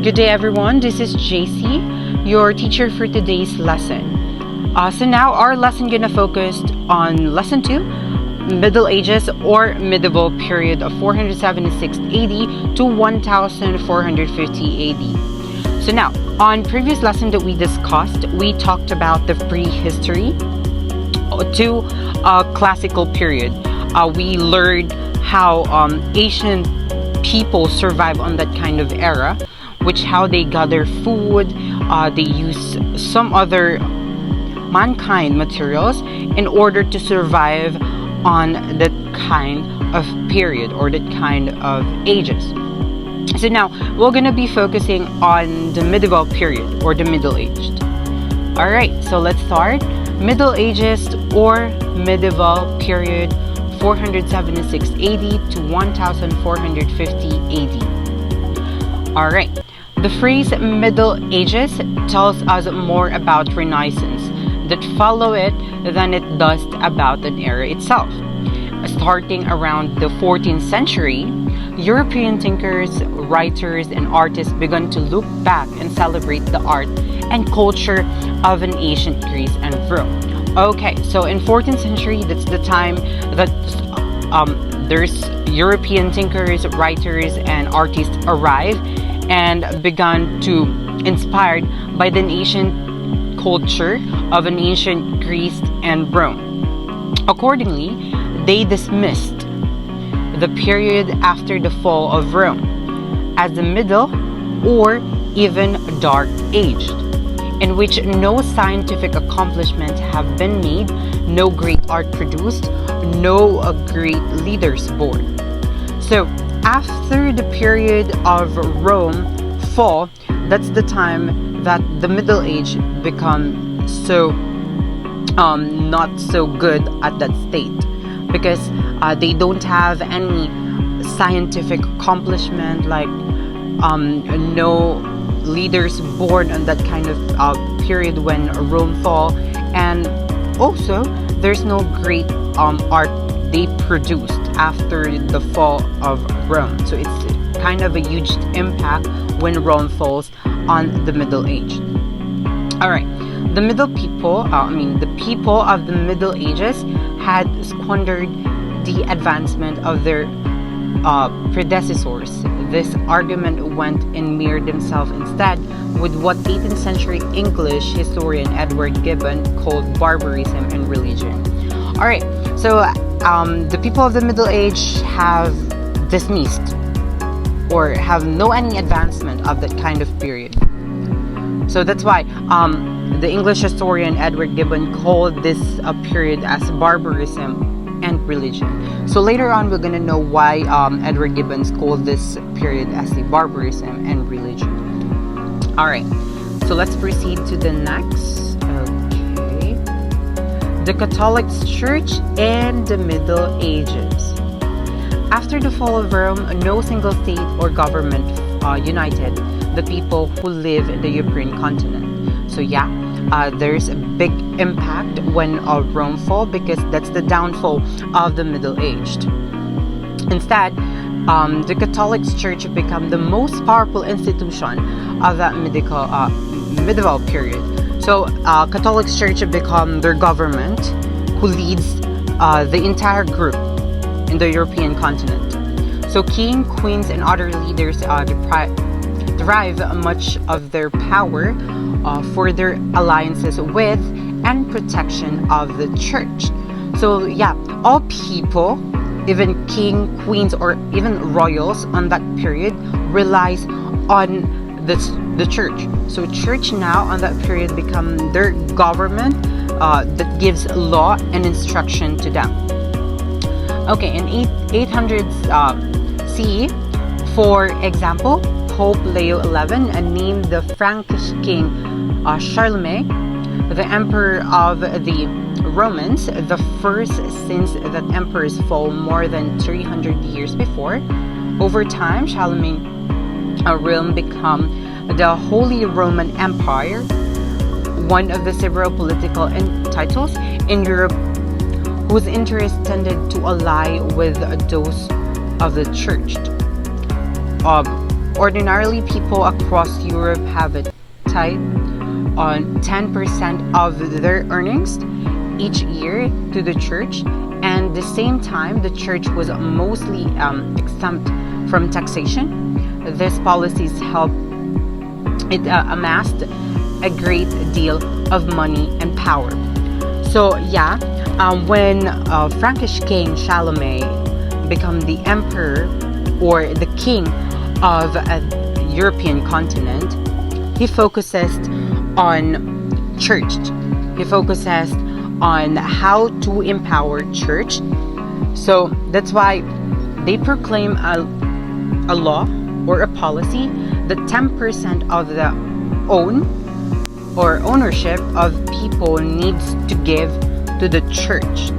Good day everyone, this is JC, your teacher for today's lesson. So now our lesson gonna focus on lesson 2, Middle Ages or medieval period of 476 AD to 1450 AD. So now, on previous lesson that we discussed, we talked about the prehistory to classical period. We learned how ancient people survive on that kind of era, which how they gather food, they use some other mankind materials in order to survive on that kind of period or that kind of ages. So now we're gonna be focusing on the medieval period or the Middle Aged. Alright, so let's start. Middle Ages or medieval period 476 AD to 1450 AD. Alright, the phrase Middle Ages tells us more about Renaissance that follow it than it does about an era itself. Starting around the 14th century, European thinkers, writers, and artists began to look back and celebrate the art and culture of an ancient Greece and Rome. Okay, so in 14th century, that's the time that there's European thinkers, writers, and artists arrive and began to inspired by the ancient culture of an ancient Greece and Rome. Accordingly, they dismissed the period after the fall of Rome as the Middle or even Dark Age, in which no scientific accomplishments have been made, no great art produced, no great leaders born. So after the period of Rome fall, that's the time that the Middle Age become so not so good at that state, because they don't have any scientific accomplishment, like no leaders born on that kind of period when Rome fall, and also there's no great art they produced after the fall of Rome. So it's kind of a huge impact when Rome falls on the Middle Age. Alright, the people of the Middle Ages had squandered the advancement of their predecessors. This argument went and mirrored themselves instead with what 18th century English historian Edward Gibbon called barbarism and religion. Alright, so the people of the Middle Age have dismissed or have no any advancement of that kind of period. So that's why the English historian Edward Gibbon called this period as barbarism and religion. So later on, we're gonna know why Edward Gibbons called this period as the barbarism and religion. Alright, so let's proceed to the next. Okay. The Catholic Church in the Middle Ages. After the fall of Rome, no single state or government united the people who live in the European continent. So yeah, there's a big impact when Rome fall, because that's the downfall of the Middle Aged. Instead, the Catholic Church became the most powerful institution of that medieval period. So Catholic Church become their government who leads the entire group in the European continent. So king, queens, and other leaders derive much of their power for their alliances with and protection of the church. So yeah, all people, even king, queens, or even royals on that period relies on the church. So church now on that period become their government that gives law and instruction to them. Okay, in 800s CE, for example, Pope Leo XI named the Frankish king Charlemagne the emperor of the Romans, the first since that emperors fall more than 300 years before. Over time, Charlemagne Rome became the Holy Roman Empire, one of the several political titles in Europe whose interests tended to ally with those of the church. ordinarily, people across Europe have a tithe on 10% of their earnings each year to the church, and the same time the church was mostly exempt from taxation. These policies helped it amassed a great deal of money and power. So yeah, when Frankish king Charlemagne became the emperor or the king of a European continent, he focuses on church. He focuses on how to empower church. So that's why they proclaim a law or a policy that 10% of the ownership of people needs to give to the church.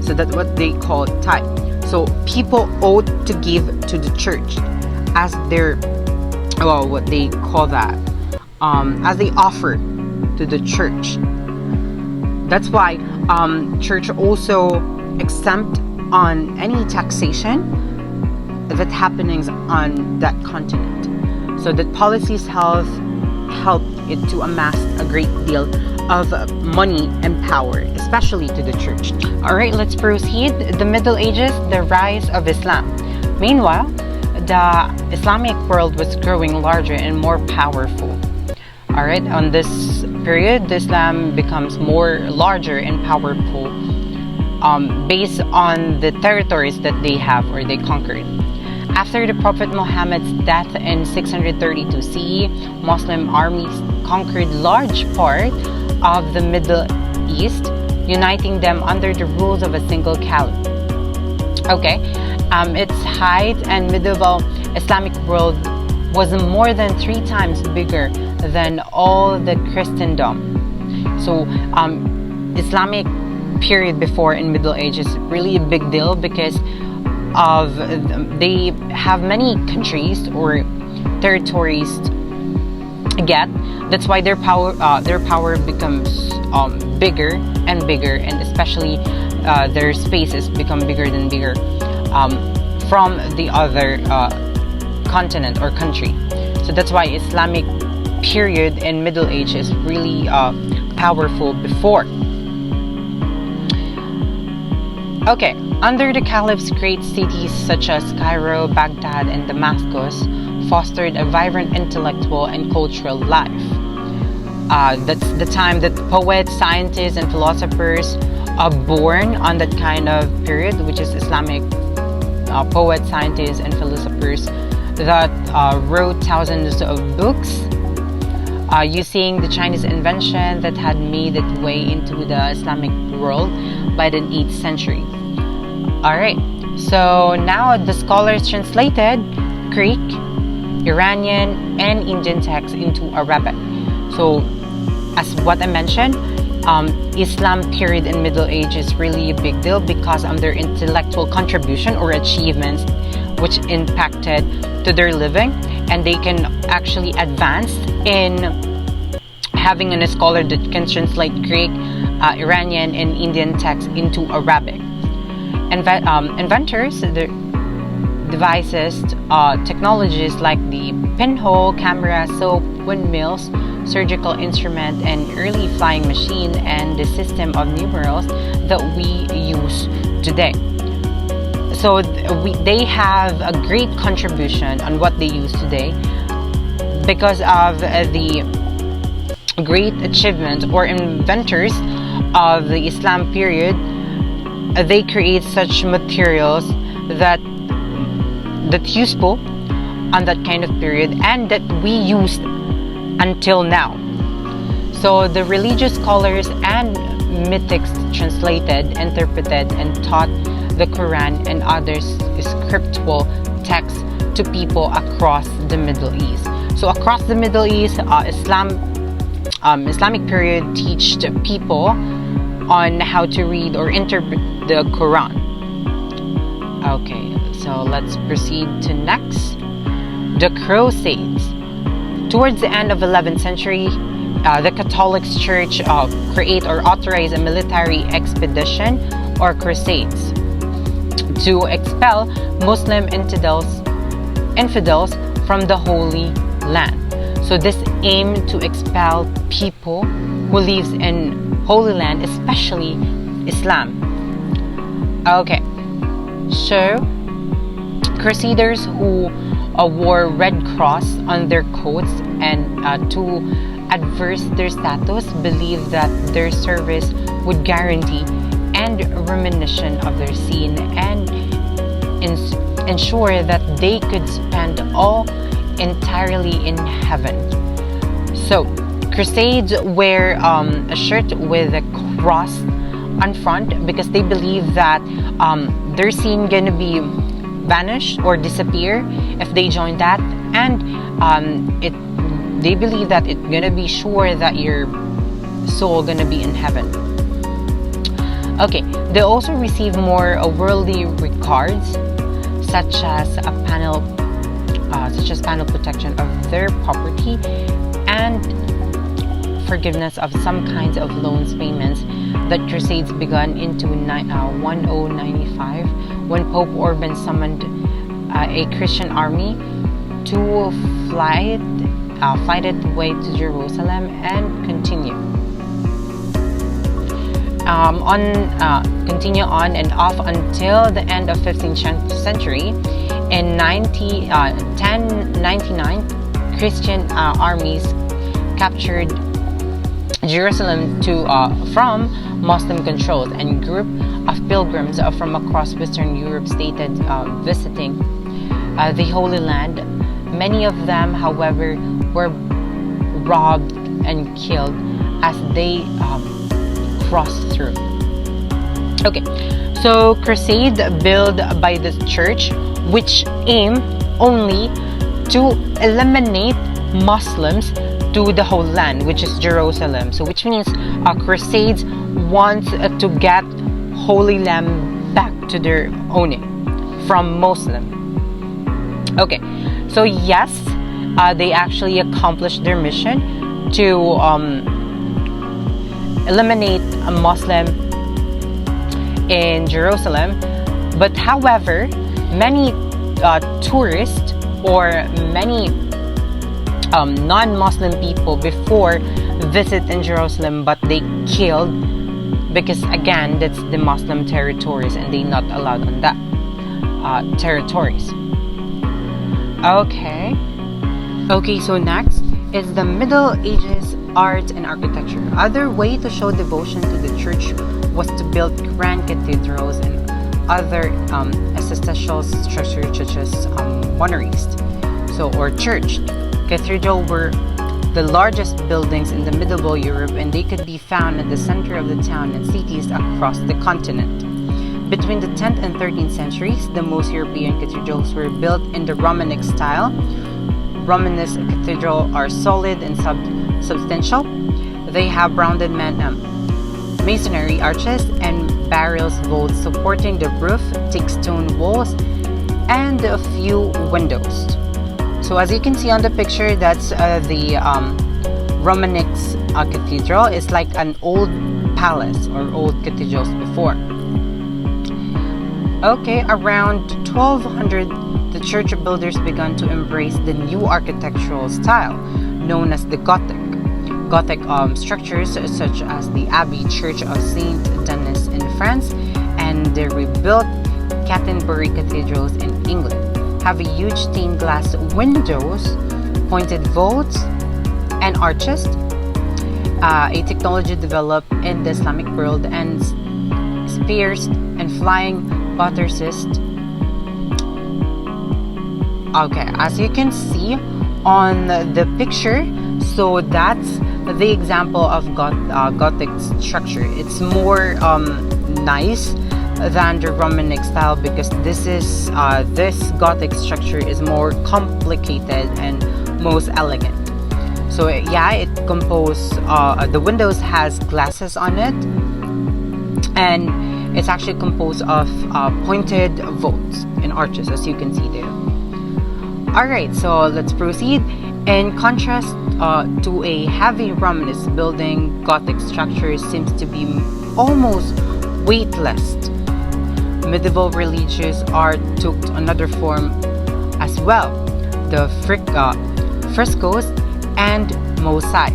So that's what they call tithe. So people ought to give to the church as their, well, what they call that, as they offer to the church. That's why church also exempt on any taxation that happenings on that continent. So that policies helped it to amass a great deal of money and power, especially to the church. All right, let's proceed. The Middle Ages, the rise of Islam. Meanwhile, the Islamic world was growing larger and more powerful. All right, on this period, Islam becomes more larger and powerful based on the territories that they have or they conquered. After the Prophet Muhammad's death in 632 CE, Muslim armies conquered large part of the Middle East, uniting them under the rules of a single caliph. Okay, its height and medieval Islamic world was more than 3 times bigger than all the Christendom. So, Islamic period before in Middle Age is really a big deal because of they have many countries or territories to get. That's why their power becomes bigger and bigger, and especially their spaces become bigger than bigger from the other continent or country. So that's why Islamic period in Middle Age is really powerful before. Okay, under the caliphs, great cities such as Cairo, Baghdad, and Damascus fostered a vibrant intellectual and cultural life. That's the time that poets, scientists, and philosophers are born on that kind of period, which is Islamic poets, scientists, and philosophers that wrote thousands of books using the Chinese invention that had made its way into the Islamic world by the 8th century. Alright, so now the scholars translated Greek, Iranian, and Indian texts into Arabic. So, as what I mentioned, Islam period in Middle Age is really a big deal because of their intellectual contribution or achievements which impacted to their living, and they can actually advance in having a scholar that can translate Greek, Iranian, and Indian texts into Arabic. Inventors, the devices, technologies like the pinhole, camera, soap, windmills, surgical instrument, and early flying machine, and the system of numerals that we use today. So they have a great contribution on what they use today because of the great achievement or inventors of the Islam period. They create such materials that's useful on that kind of period and that we use until now. So the religious scholars and mystics translated, interpreted, and taught the Quran and other scriptural texts to people across the Middle East. So across the Middle East, Islamic period teach people on how to read or interpret the Quran. Okay, so let's proceed to next. The Crusades. Towards the end of 11th century, the Catholic Church create or authorize a military expedition or crusades to expel Muslim infidels from the Holy Land. So this aimed to expel people who lives in Holy Land, especially Islam. Okay, so Crusaders who wore red cross on their coats and to adverse their status believed that their service would guarantee and remission of their sin and ensure that they could spend all entirely in heaven. So Crusades wear a shirt with a cross on front because they believe that their sin gonna be vanish or disappear if they join that, and they believe that it's gonna be sure that your soul gonna be in heaven. Okay, they also receive more worldly regards, such as panel protection of their property and forgiveness of some kinds of loans payments. The Crusades began into 1095 when Pope Urban summoned a Christian army to fight its way to Jerusalem and continue on and off until the end of 15th century. In 1099, Christian armies captured Jerusalem from Muslim controls, and group of pilgrims from across Western Europe started visiting the Holy Land. Many of them, however, were robbed and killed as they crossed through. Okay, so crusade built by the church, which aim only to eliminate Muslims to the Holy Land, which is Jerusalem. So which means crusades want to get Holy Land back to their owning from Muslim. Okay, so yes, they actually accomplished their mission to eliminate a Muslim in Jerusalem. But however, many tourists or many non-Muslim people before visit in Jerusalem, but they killed because again that's the Muslim territories and they not allowed on that territories. Okay, so next is the Middle Ages art and architecture. Other way to show devotion to the church was to build grand cathedrals and other ancestral structures such as monasteries, or church. Cathedrals were the largest buildings in the medieval Europe, and they could be found at the center of the town and cities across the continent. Between the 10th and 13th centuries, the most European cathedrals were built in the Romanesque style. Romanesque cathedrals are solid and substantial. They have rounded masonry arches and barrels vaults supporting the roof, thick stone walls, and a few windows. So as you can see on the picture, that's the Romanesque cathedral. It's like an old palace or old cathedrals before. Okay, around 1200, the church builders began to embrace the new architectural style known as the Gothic. Gothic structures such as the Abbey Church of Saint Denis in France and the rebuilt Canterbury cathedrals in England have a huge stained glass windows, pointed vaults, and arches, a technology developed in the Islamic world, and spears and flying buttresses. Okay, as you can see on the picture, so that's the example of Gothic structure. It's more nice than the Romanesque style because this Gothic structure is more complicated and most elegant. So yeah, it composed the windows has glasses on it, and it's actually composed of pointed vaults and arches, as you can see there. Alright, so let's proceed. In contrast to a heavy Romanesque building, Gothic structure seems to be almost weightless. Medieval religious art took another form as well. the frescoes and mosaic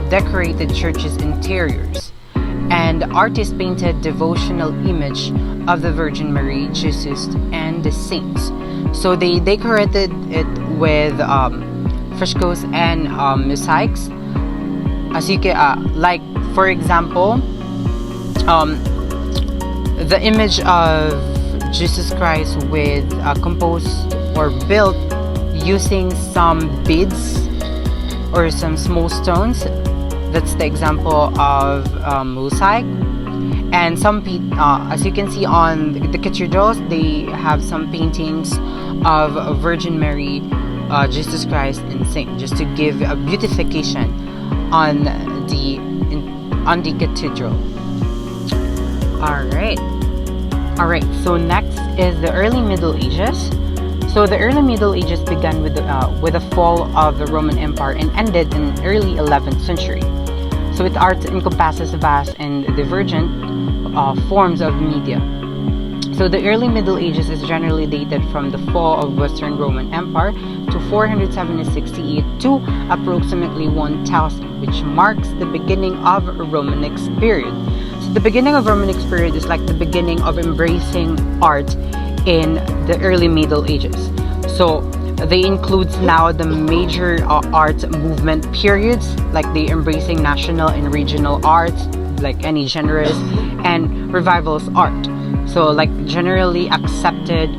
decorated churches' interiors, and artists painted devotional image of the Virgin Mary, Jesus, and the saints. So they decorated it with frescoes and mosaics. As you can, like for example, the image of Jesus Christ with composed or built using some beads or some small stones. That's the example of mosaic. And some as you can see on the cathedrals, they have some paintings of Virgin Mary, Jesus Christ, and Saint, just to give a beautification on the cathedral. All right. So next is the early Middle Ages. So the early Middle Ages began with the fall of the Roman Empire and ended in early 11th century. So its art encompasses vast and divergent forms of media. So the early Middle Ages is generally dated from the fall of Western Roman Empire to 476 CE to approximately 1000, which marks the beginning of Romanesque period. So the beginning of Romanesque period is like the beginning of embracing art in the early Middle Ages. So they includes now the major art movement periods, like the embracing national and regional arts, like any genres, and revivalist art. So like generally accepted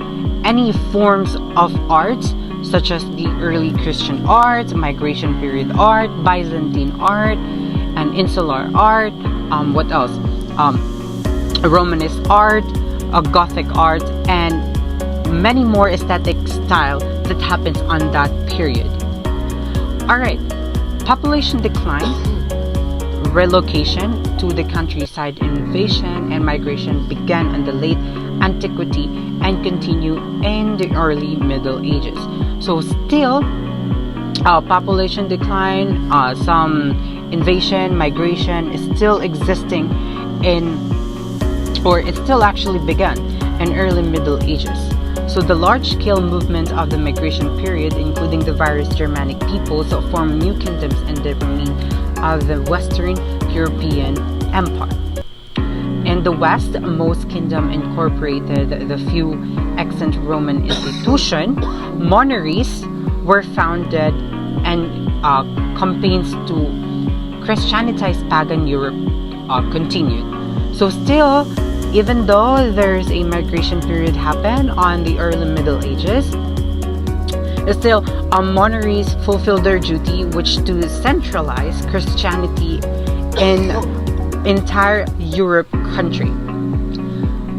any forms of art such as the early Christian art, migration period art, Byzantine art, and insular art. What else? Romanesque art, Gothic art, and many more aesthetic style that happens on that period. Alright, population decline, relocation to the countryside, invasion and migration began in the late antiquity and continue in the early Middle Ages. So still population decline, some invasion, migration is still existing it still actually began in early Middle Ages. So the large-scale movement of the migration period, including the various Germanic peoples, formed new kingdoms in the remain of the Western European Empire. In the West, most kingdoms incorporated the few extant Roman institutions. Monarchies were founded, and campaigns to Christianize pagan Europe continued. So still, even though there's a migration period happen on the early Middle Ages, still monarchies fulfill their duty, which to centralize Christianity in entire Europe country.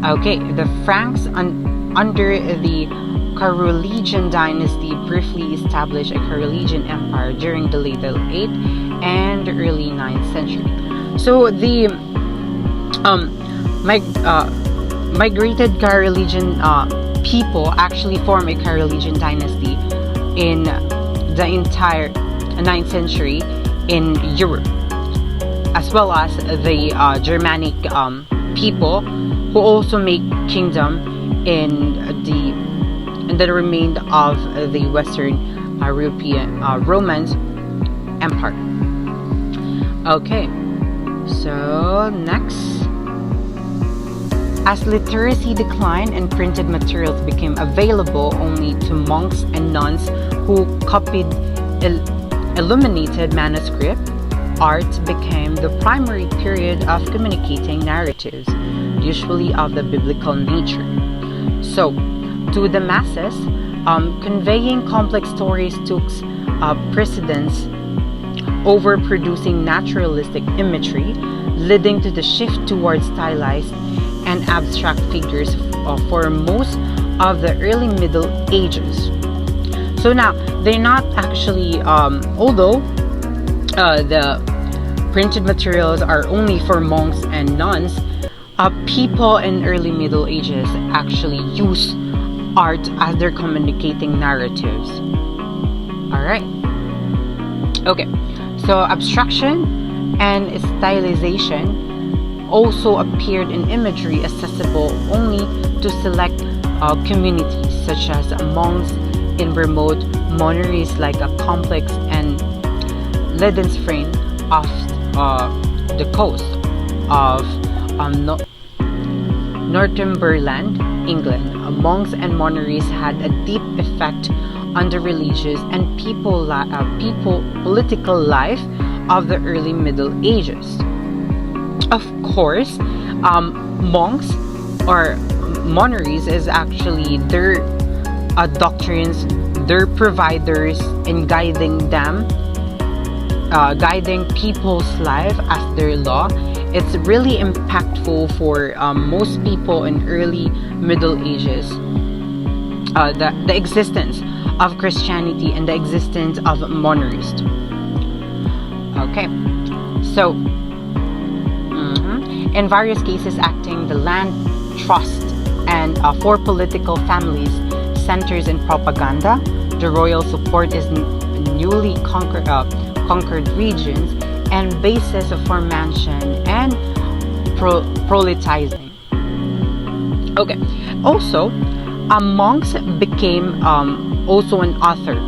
Okay, the Franks under the Carolingian dynasty briefly established a Carolingian empire during the late 8th and early 9th century. So the migrated Carolingian people actually form a Carolingian dynasty in the entire 9th century in Europe, as well as the Germanic people who also make kingdom in the remain of the Western European Roman Empire. Okay, so next. As literacy declined and printed materials became available only to monks and nuns who copied illuminated manuscript, art became the primary period of communicating narratives, usually of the biblical nature. So, to the masses, conveying complex stories took precedence over producing naturalistic imagery, leading to the shift towards stylized and abstract figures for most of the early Middle Ages. So now, they're not actually, although the printed materials are only for monks and nuns, people in early Middle Ages actually use art as their communicating narratives. Alright. Okay, so abstraction and stylization also appeared in imagery accessible only to select communities, such as monks in remote Monterey is like a complex and Ledenspring off the coast of Northumberland, England. Monks and monasteries had a deep effect on the religious and political life of the early Middle Ages. Of course, monks or monasteries is actually their doctrines, their providers in guiding them, guiding people's life as their law. It's really impactful for most people in early Middle Ages. The existence of Christianity and the existence of monasteries. Okay, so in various cases acting the land trust and for political families centers in propaganda, the royal support is newly conquered regions and basis for mansion and proselytizing. Okay, also monks became also an author,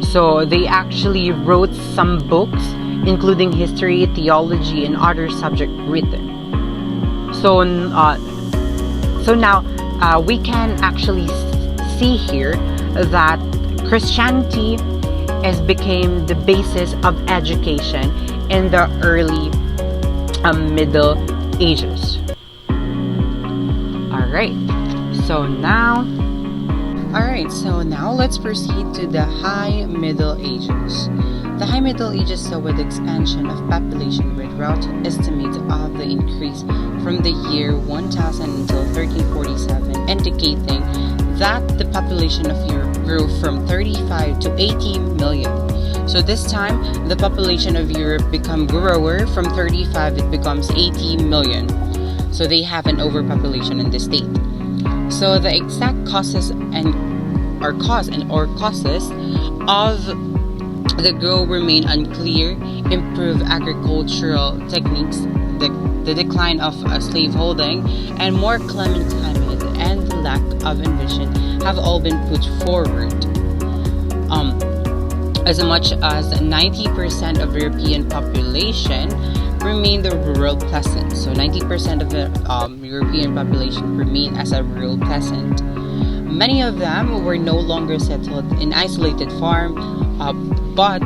so they actually wrote some books including history, theology, and other subject written. So now we can actually see here that Christianity has became the basis of education in the early Middle Ages. So now let's proceed to the High Middle Ages. The High Middle Ages saw with the expansion of population with rough estimates of the increase from the year 1000 until 1347, indicating that the population of Europe grew from 35 to 80 million. So this time, the population of Europe become grower. From 35, it becomes 80 million. So they have an overpopulation in the state. So the exact causes of the growth remain unclear. Improved agricultural techniques, the decline of slaveholding, and more clement climate and the lack of invention have all been put forward. As much as 90% of European population remain the rural peasant. So 90% of the European population remain as a rural peasant. Many of them were no longer settled in isolated farm, but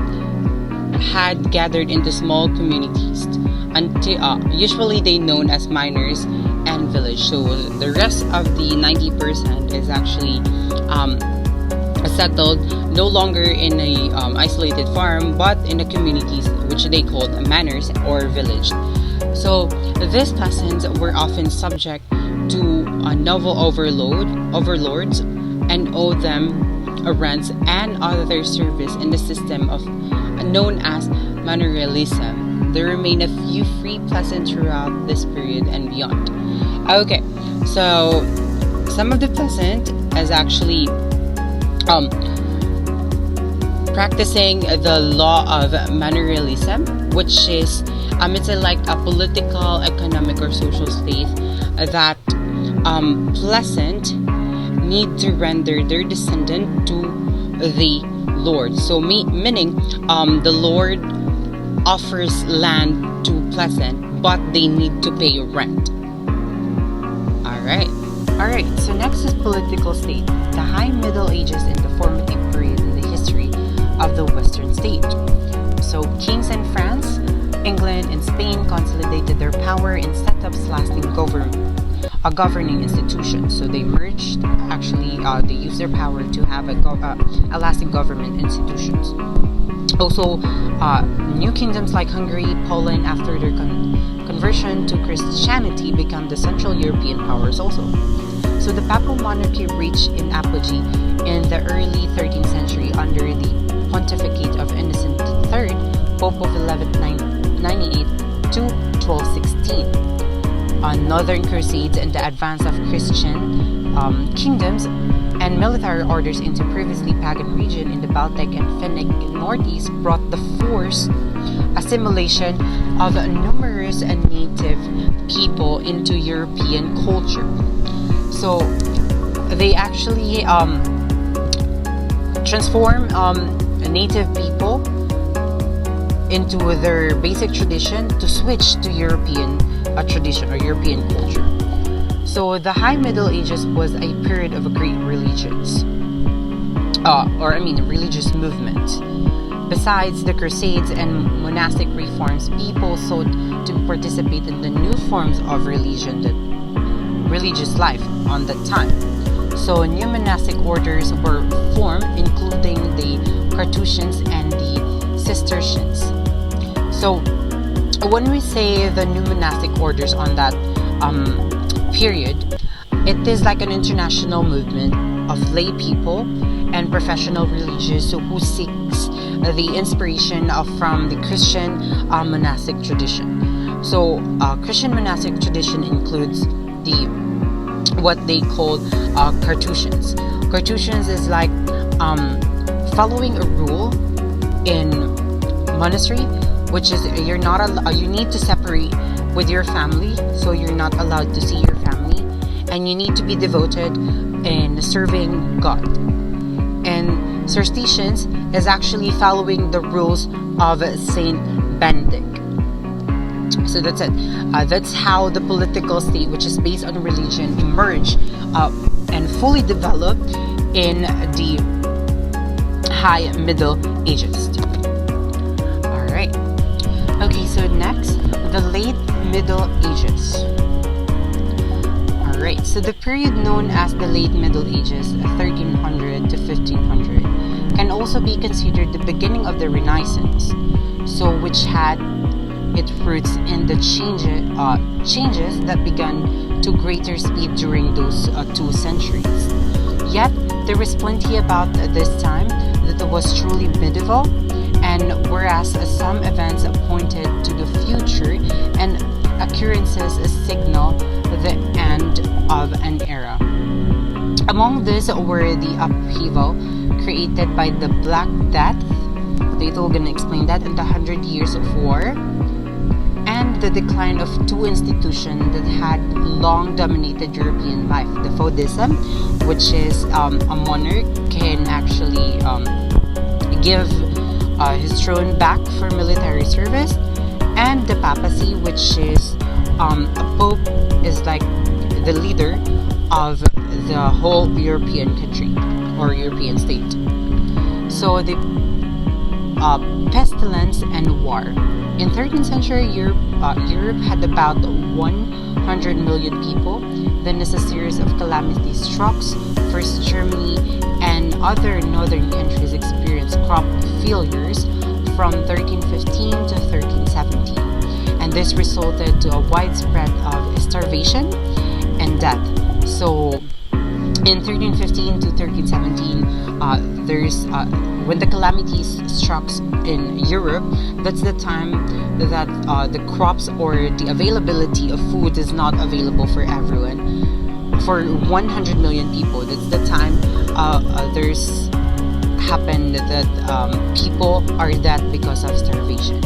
had gathered into small communities, until usually they known as miners and village. So the rest of the 90% is actually settled no longer in a isolated farm, but in the communities which they called manors or village. So these peasants were often subject to novel overlords and owe them rents and other service in the system of known as manorialism. There remain a few free peasants throughout this period and beyond. Okay, so some of the peasant is actually practicing the law of manorialism, which is it's like a political, economic, or social state that peasant need to render their descendant to the Lord. So meaning the Lord offers land to peasant, but they need to pay rent. Alright, so next is political state. The High Middle Ages in the formative period in the history of the Western state. So kings in France, England, and Spain consolidated their power and set up lasting governing institutions. So they merged, they used their power to have a lasting government institutions. Also, new kingdoms like Hungary, Poland, after their conversion to Christianity, become the Central European powers also. So the papal monarchy reached in apogee in the early 13th century under the pontificate of Innocent III, Pope of 1198 to 1216. Northern Crusades and the advance of Christian kingdoms and military orders into previously pagan region in the Baltic and Finnic Northeast brought the forced assimilation of numerous native people into European culture. So they actually transform native people into their basic tradition to switch to European tradition or European culture. So the High Middle Ages was a period of great religious religious movement. Besides the Crusades and monastic reforms, people sought to participate in the new forms of religious life on that time. So new monastic orders were formed, including the Carthusians and the Cistercians. So when we say the new monastic orders on that period, it is like an international movement of lay people and professional religious who seeks the inspiration from the Christian monastic tradition. So Christian monastic tradition includes what they call Carthusians. Carthusians is like following a rule in monastery, which is you need to separate with your family, so you're not allowed to see your family, and you need to be devoted in serving God. And Cistercians is actually following the rules of Saint Benedict. So that's it. That's how the political state, which is based on religion, emerged and fully developed in the High Middle Ages. All right. Okay, so next, the Late Middle Ages. All right. So the period known as the Late Middle Ages, 1300 to 1500, can also be considered the beginning of the Renaissance. So which had its roots in the changes that began to greater speed during those 2 centuries. Yet, there was plenty about this time that was truly medieval, and whereas some events pointed to the future and occurrences signal the end of an era. Among these were the upheaval created by the Black Death, They're going to explain that, in the 100 Years of War, and the decline of 2 institutions that had long dominated European life. The feudalism, which is a monarch can actually give his throne back for military service, and the papacy, which is a pope is like the leader of the whole European country or European state. So the pestilence and war. In 13th century Europe had about 100 million people. Then as a series of calamities struck, first Germany and other northern countries experienced crop failures from 1315 to 1317, and this resulted to a widespread of starvation and death. So in 1315 to 1317, there's when the calamities struck in Europe, that's the time that the crops or the availability of food is not available for everyone. For 100 million people, that's the time there's happened that people are dead because of starvation.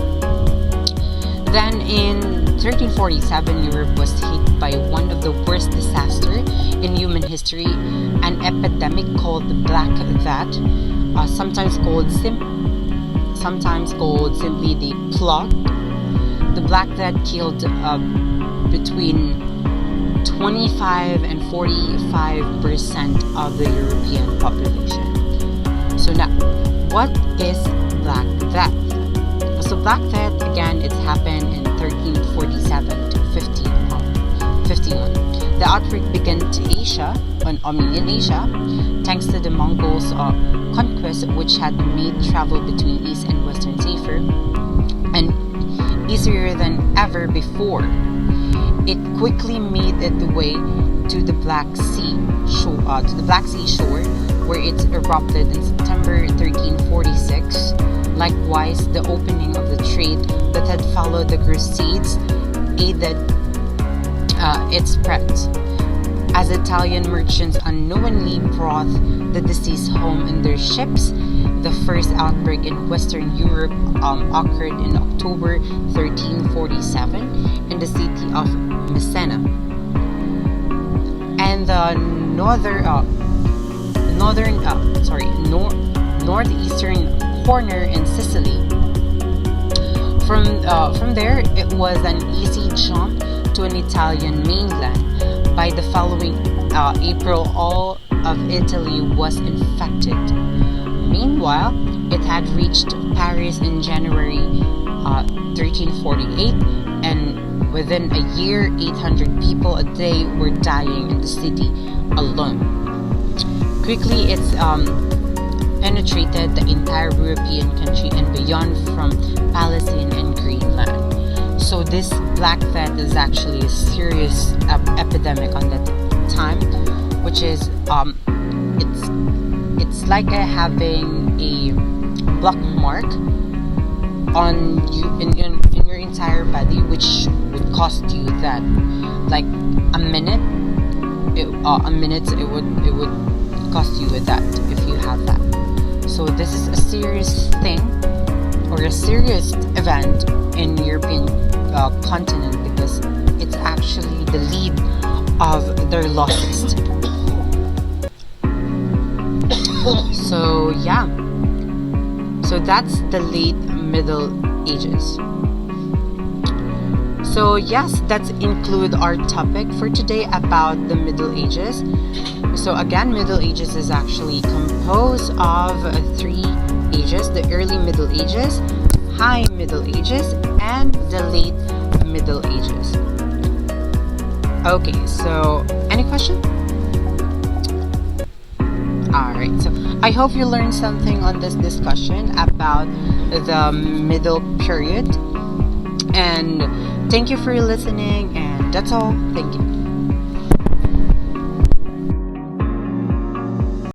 Then in 1347, Europe was hit by one of the worst disasters in human history, an epidemic called the Black Death, sometimes called simply the plague. The Black Death killed between 25 and 45% of the European population. So now, what is Black Death? So Black Death, again, it happened in 1347 to 1551. The outbreak began in Asia, thanks to the Mongols' conquest, which had made travel between East and Western safer and easier than ever before. It quickly made its way to the Black Sea shore, where it erupted in September 1346. Likewise, the opening of the trade that had followed the Crusades aided its spread, as Italian merchants unknowingly brought the disease home in their ships. The first outbreak in Western Europe occurred in October 1347 in the city of Messina, and the northeastern corner in Sicily. From there, it was an easy jump to an Italian mainland. By the following April, all of Italy was infected. Meanwhile, it had reached Paris in January 1348, and within a year, 800 people a day were dying in the city alone. Quickly, it's penetrated the entire European country and beyond, from Palestine and Greenland. So this Black Death is actually a serious epidemic on that time, which is it's like having a black mark on you in your entire body, which would cost you that like a minute. It would cost you with that if you have that. So this is a serious thing or a serious event in European continent, because it's actually the lead of their losses. So yeah, so that's the late Middle Ages. So yes, that's include our topic for today about the Middle Ages. So again, Middle Ages is actually composed of three ages: the early Middle Ages, high Middle Ages, and the late Middle Ages. Okay, so any question? Alright, so I hope you learned something on this discussion about the middle period. And thank you for listening, and that's all. Thank you.